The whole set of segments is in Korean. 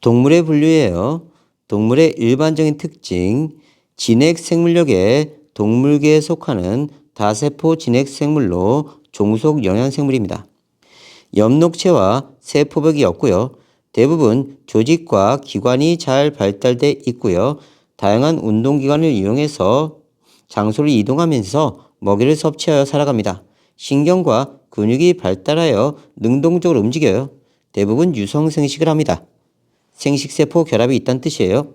동물의 분류예요. 동물의 일반적인 특징, 진핵생물력의 동물계에 속하는 다세포 진핵생물로 종속 영양생물입니다. 엽록체와 세포벽이 없고요. 대부분 조직과 기관이 잘 발달돼 있고요. 다양한 운동기관을 이용해서 장소를 이동하면서 먹이를 섭취하여 살아갑니다. 신경과 근육이 발달하여 능동적으로 움직여요. 대부분 유성생식을 합니다. 생식세포 결합이 있다는 뜻이에요.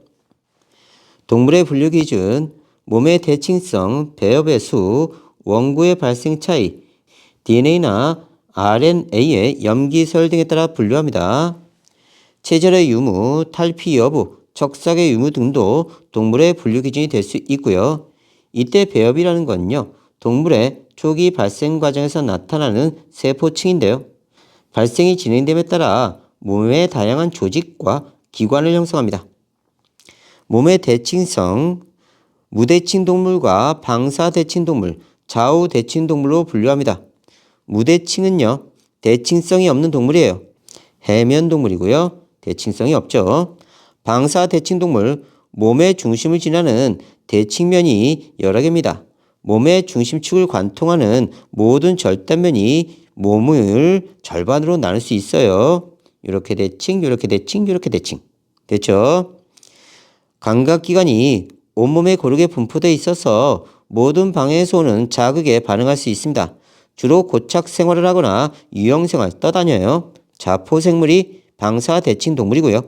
동물의 분류 기준, 몸의 대칭성, 배엽의 수, 원구의 발생 차이, DNA나 RNA의 염기설 등에 따라 분류합니다. 체절의 유무, 탈피 여부, 척삭의 유무 등도 동물의 분류 기준이 될 수 있고요. 이때 배엽이라는 건요, 동물의 초기 발생 과정에서 나타나는 세포층인데요. 발생이 진행됨에 따라 몸의 다양한 조직과 기관을 형성합니다. 몸의 대칭성, 무대칭 동물과 방사대칭 동물, 좌우대칭 동물로 분류합니다. 무대칭은요, 대칭성이 없는 동물이에요. 해면 동물이고요. 대칭성이 없죠. 방사대칭 동물, 몸의 중심을 지나는 대칭면이 여러 개입니다. 몸의 중심축을 관통하는 모든 절단면이 몸을 절반으로 나눌 수 있어요. 이렇게 대칭, 이렇게 대칭, 이렇게 대칭. 됐죠? 감각기관이 온몸에 고르게 분포되어 있어서 모든 방해에서 오는 자극에 반응할 수 있습니다. 주로 고착 생활을 하거나 유형생활 떠다녀요. 자포생물이 방사대칭 동물이고요.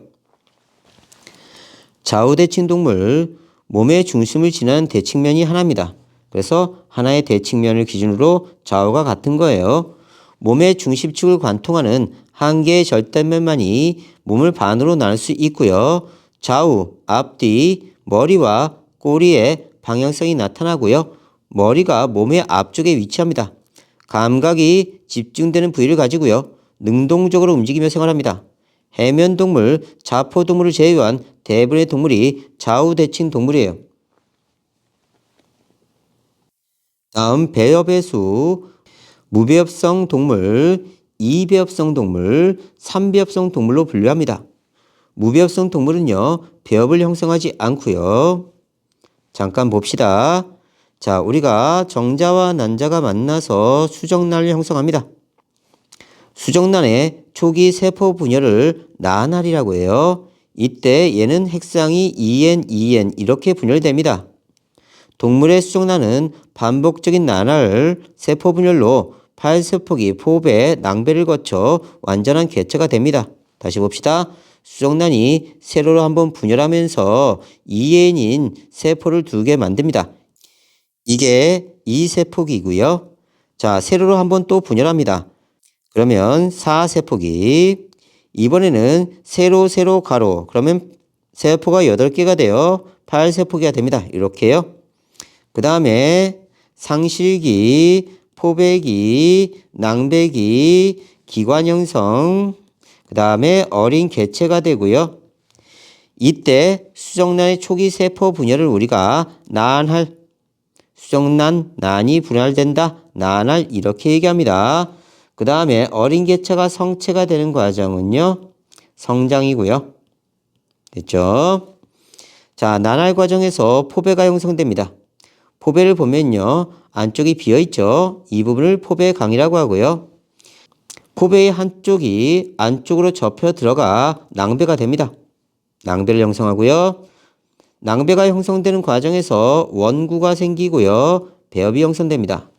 좌우대칭 동물, 몸의 중심을 지나는 대칭면이 하나입니다. 그래서 하나의 대칭면을 기준으로 좌우가 같은 거예요. 몸의 중심축을 관통하는 한 개의 절단면만이 몸을 반으로 나눌 수 있고요. 좌우, 앞뒤, 머리와 꼬리의 방향성이 나타나고요. 머리가 몸의 앞쪽에 위치합니다. 감각이 집중되는 부위를 가지고요. 능동적으로 움직이며 생활합니다. 해면동물, 자포동물을 제외한 대부분의 동물이 좌우대칭 동물이에요. 다음 배엽의 수, 무배엽성 동물, 이배엽성 동물, 삼배엽성 동물로 분류합니다. 무배엽성 동물은요, 배엽을 형성하지 않고요. 잠깐 봅시다. 자, 우리가 정자와 난자가 만나서 수정란을 형성합니다. 수정란의 초기 세포 분열을 난할이라고 해요. 이때 얘는 핵상이 2N, 2N 이렇게 분열됩니다. 동물의 수정란은 반복적인 난할 세포 분열로 팔세포기, 포배, 낭배를 거쳐 완전한 개체가 됩니다. 다시 봅시다. 수정란이 세로로 한번 분열하면서 2N인 세포를 2개 만듭니다. 이게 2세포기고요. 자, 세로로 한번 또 분열합니다. 그러면 4세포기. 이번에는 세로, 세로, 가로. 그러면 세포가 8개가 되어 8세포기가 됩니다. 이렇게요. 그 다음에 상실기, 포배기, 낭배기, 기관 형성, 그 다음에 어린 개체가 되고요. 이때 수정란의 초기 세포 분열을 우리가 난할, 수정란, 난이 분할된다, 난할 이렇게 얘기합니다. 그 다음에 어린 개체가 성체가 되는 과정은요, 성장이고요. 됐죠? 자, 난할 과정에서 포배가 형성됩니다. 포배를 보면요, 안쪽이 비어있죠. 이 부분을 포배강이라고 하고요. 포배의 한쪽이 안쪽으로 접혀 들어가 낭배가 됩니다. 낭배를 형성하고요. 낭배가 형성되는 과정에서 원구가 생기고요. 배엽이 형성됩니다.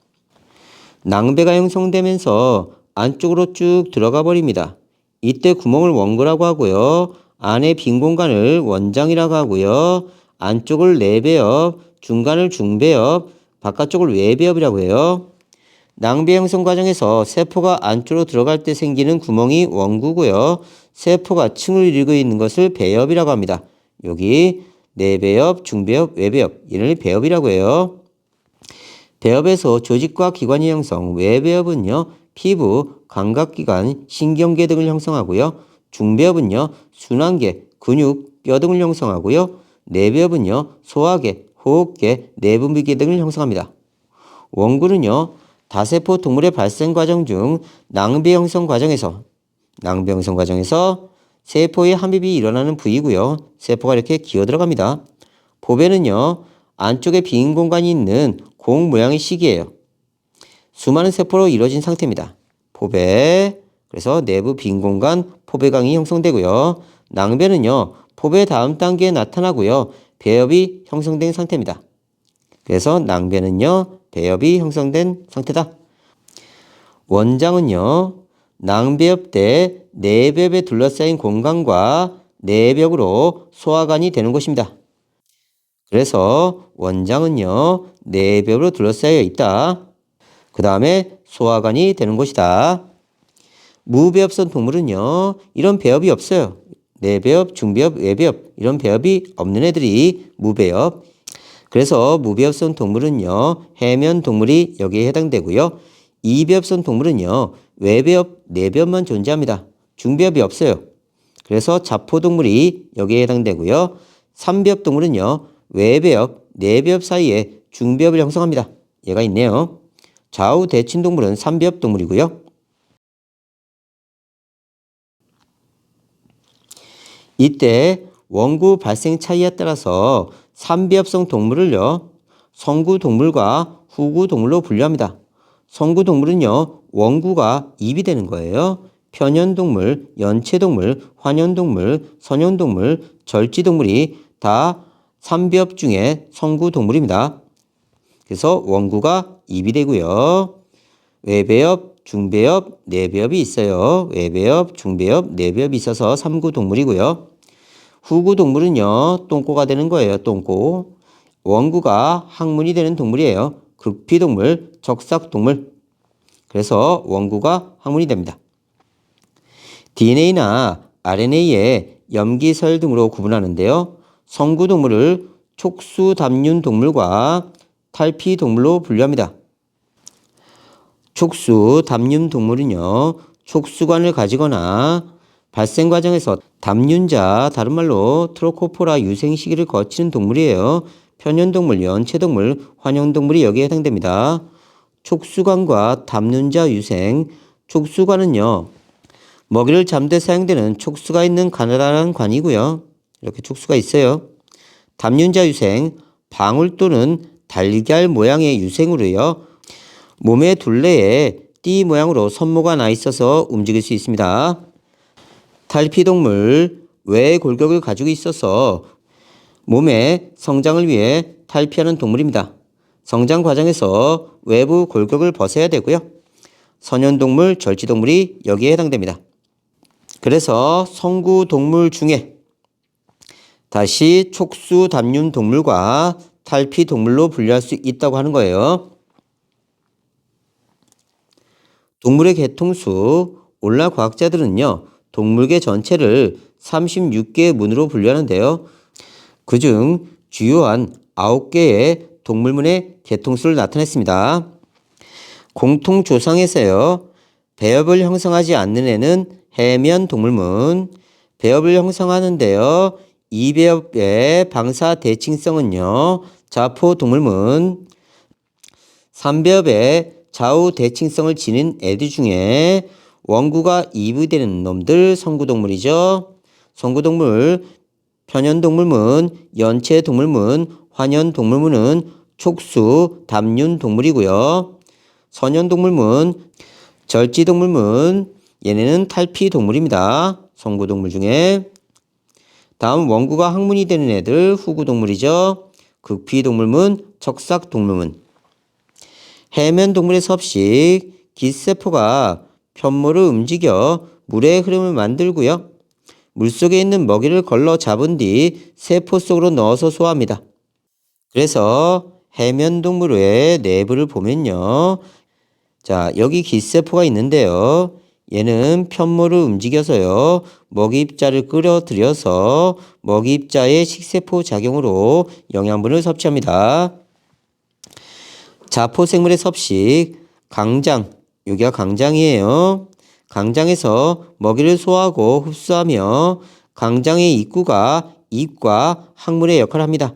낭배가 형성되면서 안쪽으로 쭉 들어가 버립니다. 이때 구멍을 원구라고 하고요. 안에 빈 공간을 원장이라고 하고요. 안쪽을 내배엽, 중간을 중배엽, 바깥쪽을 외배엽이라고 해요. 낭배 형성 과정에서 세포가 안쪽으로 들어갈 때 생기는 구멍이 원구고요. 세포가 층을 이루고 있는 것을 배엽이라고 합니다. 여기 내배엽, 중배엽, 외배엽, 이를 배엽이라고 해요. 배엽에서 조직과 기관이 형성, 외배엽은요, 피부, 감각기관, 신경계 등을 형성하고요. 중배엽은요, 순환계, 근육, 뼈 등을 형성하고요. 내배엽은요, 소화계, 호흡계, 내분비계 등을 형성합니다. 원구는요, 다세포 동물의 발생 과정 중 낭배 형성 과정에서 세포의 함입이 일어나는 부위고요. 세포가 이렇게 기어 들어갑니다. 보배는요, 안쪽에 빈 공간이 있는 공 모양의 식이에요. 수많은 세포로 이루어진 상태입니다. 포배, 그래서 내부 빈 공간 포배강이 형성되고요. 낭배는요, 포배 다음 단계에 나타나고요. 배엽이 형성된 상태입니다. 그래서 낭배는요, 배엽이 형성된 상태다. 원장은요, 낭배엽 때 내벽에 둘러싸인 공간과 내벽으로 소화관이 되는 곳입니다. 그래서 원장은요, 내벽으로 둘러싸여 있다. 그 다음에 소화관이 되는 곳이다. 무배엽성 동물은요, 이런 배엽이 없어요. 내배엽, 중배엽, 외배엽 이런 배엽이 없는 애들이 무배엽. 그래서 무배엽성 동물은요, 해면 동물이 여기에 해당되고요. 이배엽성 동물은요, 외배엽, 내배엽만 존재합니다. 중배엽이 없어요. 그래서 자포동물이 여기에 해당되고요. 삼배엽 동물은요, 외배엽, 내배엽 사이에 중배엽을 형성합니다. 얘가 있네요. 좌우 대칭 동물은 삼배엽 동물이고요. 이때 원구 발생 차이에 따라서 삼배엽성 동물을요, 성구 동물과 후구 동물로 분류합니다. 성구 동물은요, 원구가 입이 되는 거예요. 편연동물, 연체동물, 환연동물, 선연동물, 절지동물이 다 삼배엽 중에 성구 동물입니다. 그래서 원구가 입이 되고요. 외배엽, 중배엽, 내배엽이 있어요. 외배엽, 중배엽, 내배엽이 있어서 삼구 동물이고요. 후구 동물은요, 똥꼬가 되는 거예요. 똥꼬. 원구가 항문이 되는 동물이에요. 극피동물, 적삭동물. 그래서 원구가 항문이 됩니다. DNA나 RNA의 염기서열 등으로 구분하는데요. 성구동물을 촉수담륜동물과 탈피동물로 분류합니다. 촉수담륜동물은요, 촉수관을 가지거나 발생 과정에서 담륜자, 다른 말로 트로코포라 유생 시기를 거치는 동물이에요. 편연동물, 연체동물, 환영동물이 여기에 해당됩니다. 촉수관과 담륜자 유생, 촉수관은요, 먹이를 잠대 사용되는 촉수가 있는 가느다란 관이고요. 이렇게 촉수가 있어요. 담륜자 유생, 방울 또는 달걀 모양의 유생으로요. 몸의 둘레에 띠 모양으로 선모가 나 있어서 움직일 수 있습니다. 탈피동물, 외 골격을 가지고 있어서 몸의 성장을 위해 탈피하는 동물입니다. 성장 과정에서 외부 골격을 벗어야 되고요. 선연동물, 절지동물이 여기에 해당됩니다. 그래서 성구동물 중에 다시 촉수담륜동물과 탈피동물로 분류할 수 있다고 하는 거예요. 동물의 개통수, 오늘날 과학자들은요, 동물계 전체를 36개의 문으로 분류하는데요. 그중 주요한 9개의 동물문의 개통수를 나타냈습니다. 공통조상에서요, 배엽을 형성하지 않는 애는 해면 동물문, 배엽을 형성하는데요, 이배엽의 방사 대칭성은요, 자포 동물문, 삼배엽의 좌우 대칭성을 지닌 애들 중에 원구가 입이 되는 놈들 성구동물이죠. 성구동물, 편연동물문, 연체동물문, 환연동물문은 촉수, 담륜동물이고요. 선연동물문, 절지동물문, 얘네는 탈피동물입니다. 성구동물 중에. 다음 원구가 항문이 되는 애들 후구동물이죠. 극피동물문, 적삭동물문. 해면동물의 섭식, 깃세포가 편모를 움직여 물의 흐름을 만들고요. 물속에 있는 먹이를 걸러 잡은 뒤 세포 속으로 넣어서 소화합니다. 그래서 해면동물의 내부를 보면요. 자, 여기 깃세포가 있는데요. 얘는 편모를 움직여서요. 먹이입자를 끌어들여서 먹이입자의 식세포 작용으로 영양분을 섭취합니다. 자포생물의 섭식, 강장, 여기가 강장이에요. 강장에서 먹이를 소화하고 흡수하며 강장의 입구가 입과 항문의 역할을 합니다.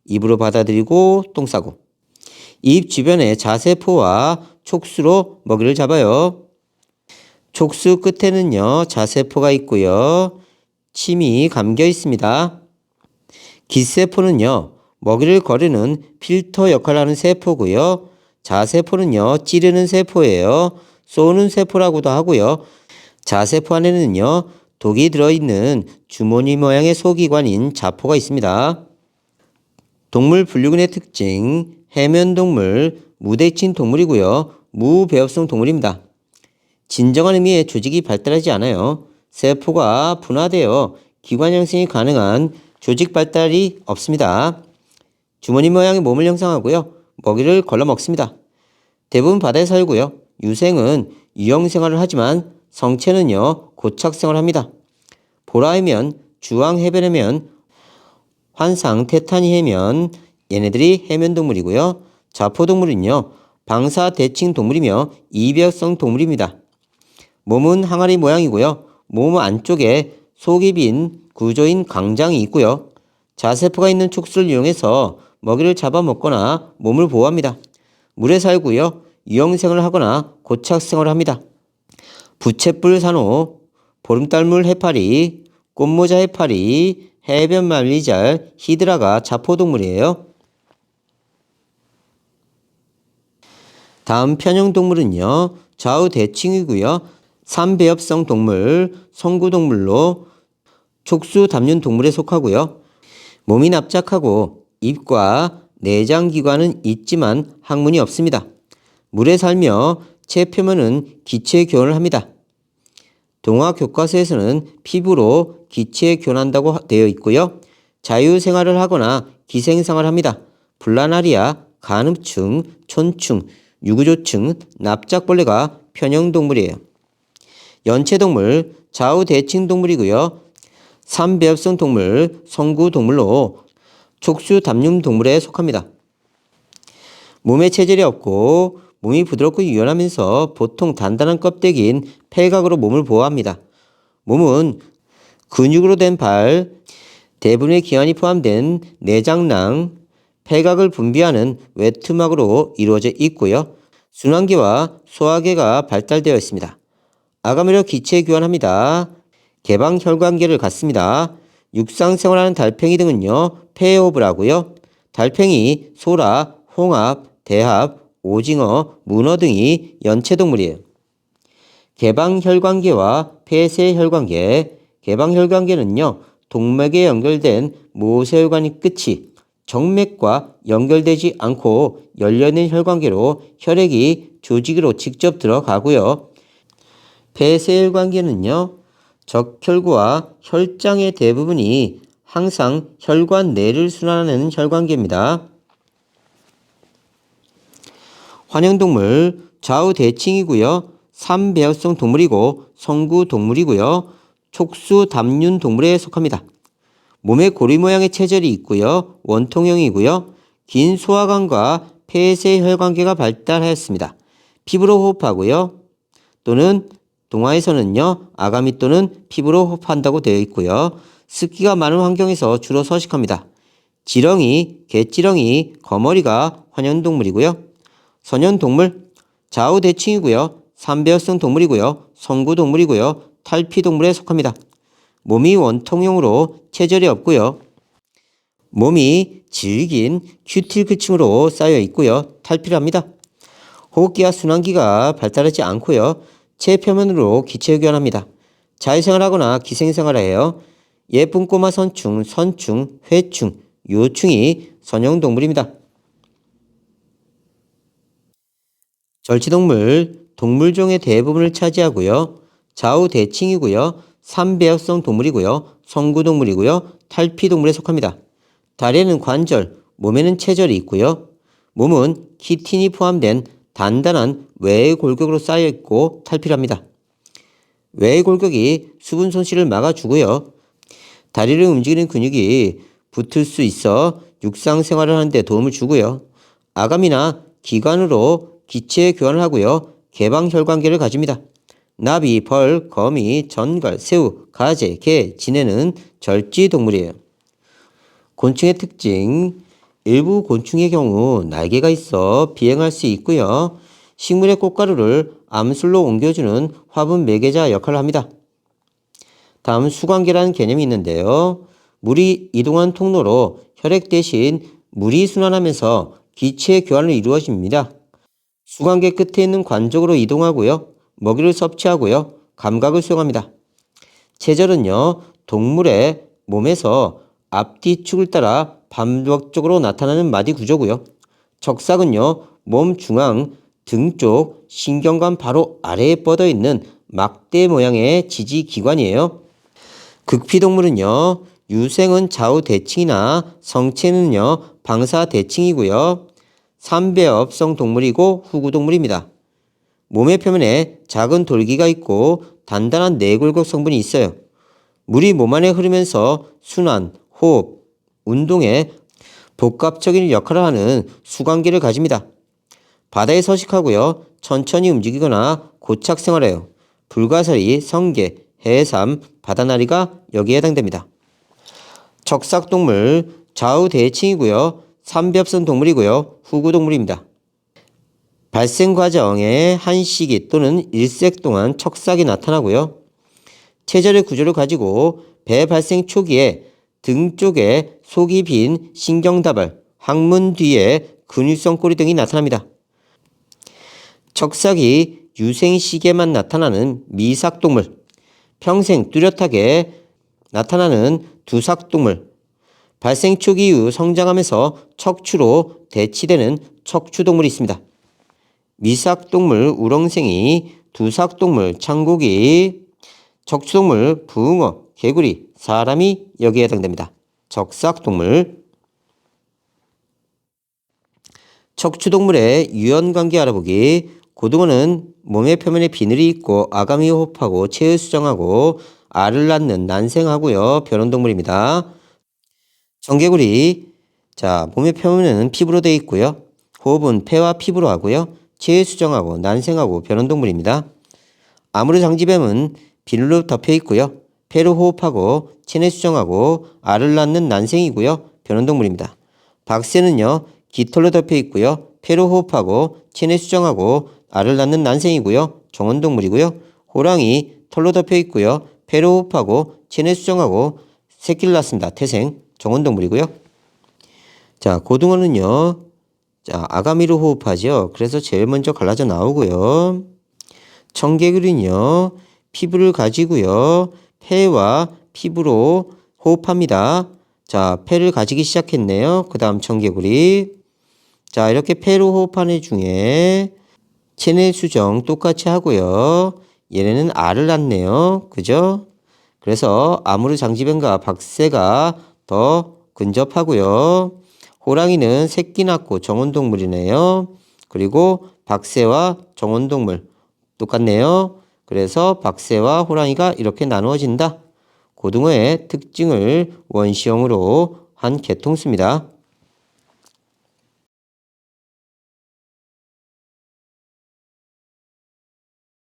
입으로 받아들이고 똥 싸고. 입 주변에 자세포와 촉수로 먹이를 잡아요. 촉수 끝에는요, 자세포가 있고요. 침이 감겨 있습니다. 깃세포는요, 먹이를 거르는 필터 역할을 하는 세포고요. 자세포는요, 찌르는 세포예요. 쏘는 세포라고도 하고요. 자세포 안에는요, 독이 들어있는 주머니 모양의 소기관인 자포가 있습니다. 동물 분류군의 특징, 해면동물, 무대칭 동물이고요. 무배업성 동물입니다. 진정한 의미의 조직이 발달하지 않아요. 세포가 분화되어 기관 형성이 가능한 조직 발달이 없습니다. 주머니 모양의 몸을 형성하고요. 먹이를 걸러 먹습니다. 대부분 바다에 살고요. 유생은 유형생활을 하지만 성체는요, 고착생활을 합니다. 보라해면, 주황해변해면, 환상, 테타니 해면, 얘네들이 해면동물이고요. 자포동물은요, 방사대칭 동물이며 이벽성 동물입니다. 몸은 항아리 모양이고요. 몸 안쪽에 속이 빈 구조인 강장이 있고요. 자세포가 있는 촉수를 이용해서 먹이를 잡아먹거나 몸을 보호합니다. 물에 살고요. 유형생활을 하거나 고착생활을 합니다. 부채뿔 산호, 보름달물 해파리, 꽃모자 해파리, 해변 말리잘, 히드라가 자포동물이에요. 다음 편형동물은요. 좌우대칭이고요. 삼배엽성 동물, 성구동물로 촉수 담륜 동물에 속하고요. 몸이 납작하고 입과 내장기관은 있지만 항문이 없습니다. 물에 살며 체표면은 기체 교환을 합니다. 동화 교과서에서는 피부로 기체 교환한다고 되어 있고요. 자유생활을 하거나 기생생활을 합니다. 불라나리아, 간흡충, 촌충, 유구조충, 납작벌레가 편형동물이에요. 연체동물, 좌우대칭 동물이고요. 삼배엽성 동물, 성구동물로 촉수 담륜 동물에 속합니다. 몸에 체질이 없고 몸이 부드럽고 유연하면서 보통 단단한 껍데기인 폐각으로 몸을 보호합니다. 몸은 근육으로 된 발, 대부분의 기관이 포함된 내장낭, 폐각을 분비하는 외투막으로 이루어져 있고요. 순환계와 소화계가 발달되어 있습니다. 아가미로 기체 교환합니다. 개방 혈관계를 갖습니다. 육상생활하는 달팽이 등은요, 폐호흡을 달팽이, 소라, 홍합, 대합, 오징어, 문어 등이 연체동물이에요. 개방혈관계와 폐쇄혈관계. 개방혈관계는요, 동맥에 연결된 모세혈관이 끝이 정맥과 연결되지 않고 열려있는 혈관계로 혈액이 조직으로 직접 들어가고요. 폐쇄혈관계는요, 적혈구와 혈장의 대부분이 항상 혈관 내를 순환하는 혈관계입니다. 환영동물, 좌우대칭이고요. 삼배엽성 동물이고 성구동물이고요. 촉수 담륜 동물에 속합니다. 몸에 고리 모양의 체절이 있고요. 원통형이고요. 긴 소화관과 폐쇄혈관계가 발달하였습니다. 피부로 호흡하고요. 또는 동화에서는요, 아가미 또는 피부로 호흡한다고 되어 있고요. 습기가 많은 환경에서 주로 서식합니다. 지렁이, 개지렁이, 거머리가 환연동물이고요. 선연동물, 좌우대칭이고요. 삼배엽성 동물이고요. 성구동물이고요. 탈피동물에 속합니다. 몸이 원통형으로 체절이 없고요. 몸이 질긴 큐틸크층으로 쌓여 있고요. 탈피를 합니다. 호흡기와 순환기가 발달하지 않고요. 체표면으로 기체 교환합니다. 자유생활하거나 기생생활을 해요. 예쁜 꼬마 선충, 회충, 요충이 선형동물입니다. 절지동물, 동물종의 대부분을 차지하고요. 좌우대칭이고요. 삼배엽성 동물이고요. 성구동물이고요. 탈피동물에 속합니다. 다리에는 관절, 몸에는 체절이 있고요. 몸은 키틴이 포함된 단단한 외의 골격으로 쌓여있고 탈피를 합니다. 외의 골격이 수분 손실을 막아주고요. 다리를 움직이는 근육이 붙을 수 있어 육상 생활을 하는 데 도움을 주고요. 아감이나 기관으로 기체 교환을 하고요. 개방혈관계를 가집니다. 나비, 벌, 거미, 전갈, 새우, 가재, 개, 지네는 절지동물이에요. 곤충의 특징, 일부 곤충의 경우 날개가 있어 비행할 수 있고요. 식물의 꽃가루를 암술로 옮겨주는 화분 매개자 역할을 합니다. 다음 수관계라는 개념이 있는데요. 물이 이동한 통로로 혈액 대신 물이 순환하면서 기체 교환을 이루어집니다. 수관계 끝에 있는 관 쪽으로 이동하고요. 먹이를 섭취하고요. 감각을 수용합니다. 체절은요. 동물의 몸에서 앞뒤축을 따라 반복적으로 나타나는 마디 구조고요. 척삭은요. 몸 중앙 등 쪽 신경관 바로 아래에 뻗어 있는 막대 모양의 지지기관이에요. 극피동물은요. 유생은 좌우 대칭이나 성체는요. 방사 대칭이고요. 삼배업성 동물이고 후구동물입니다. 몸의 표면에 작은 돌기가 있고 단단한 내골격 성분이 있어요. 물이 몸 안에 흐르면서 순환, 호흡, 운동에 복합적인 역할을 하는 수관계를 가집니다. 바다에 서식하고요. 천천히 움직이거나 고착 생활해요. 불가사리, 성게, 해삼, 바다나리가 여기에 해당됩니다. 척삭동물, 좌우 대칭이고요. 삼배업성 동물이고요. 후구동물입니다. 발생 과정의 한 시기 또는 일색 동안 척삭이 나타나고요. 체절의 구조를 가지고 배 발생 초기에 등 쪽에 속이 빈 신경다발, 항문 뒤에 근육성 꼬리 등이 나타납니다. 척삭이 유생 시기에만 나타나는 미삭동물, 평생 뚜렷하게 나타나는 두삭동물, 발생 초기 이후 성장하면서 척추로 대치되는 척추동물이 있습니다. 미삭동물 우렁생이, 두삭동물 창고기, 척추동물 붕어, 개구리, 사람이 여기에 해당됩니다. 적삭동물. 척추동물의 유연관계 알아보기. 고등어는 몸의 표면에 비늘이 있고 아가미 호흡하고 체을 수정하고 알을 낳는 난생하고요. 변온동물입니다. 정개구리. 자, 몸의 표면은 피부로 되어 있고요. 호흡은 폐와 피부로 하고요. 체을 수정하고 난생하고 변온동물입니다. 아무르장지뱀은 비늘로 덮여 있고요. 폐로 호흡하고 체내 수정하고 알을 낳는 난생이고요. 변온동물입니다. 박새는요. 깃털로 덮여 있고요. 폐로 호흡하고 체내 수정하고 알을 낳는 난생이고요. 정원동물이고요. 호랑이 털로 덮여 있고요. 폐로 호흡하고 체내 수정하고 새끼를 낳습니다. 태생 정원동물이고요. 자, 고등어는요. 자, 아가미로 호흡하죠. 그래서 제일 먼저 갈라져 나오고요. 청개구리는요. 피부를 가지고요. 폐와 피부로 호흡합니다. 자, 폐를 가지기 시작했네요. 그 다음 청개구리. 자, 이렇게 폐로 호흡하는 애 중에 체내 수정 똑같이 하고요. 얘네는 알을 낳네요. 그죠? 그래서 아무르장지뱀과 박새가 더 근접하고요. 호랑이는 새끼 낳고 정원동물이네요. 그리고 박새와 정원동물 똑같네요. 그래서 박새와 호랑이가 이렇게 나누어진다. 고등어의 특징을 원시형으로 한 개통수입니다.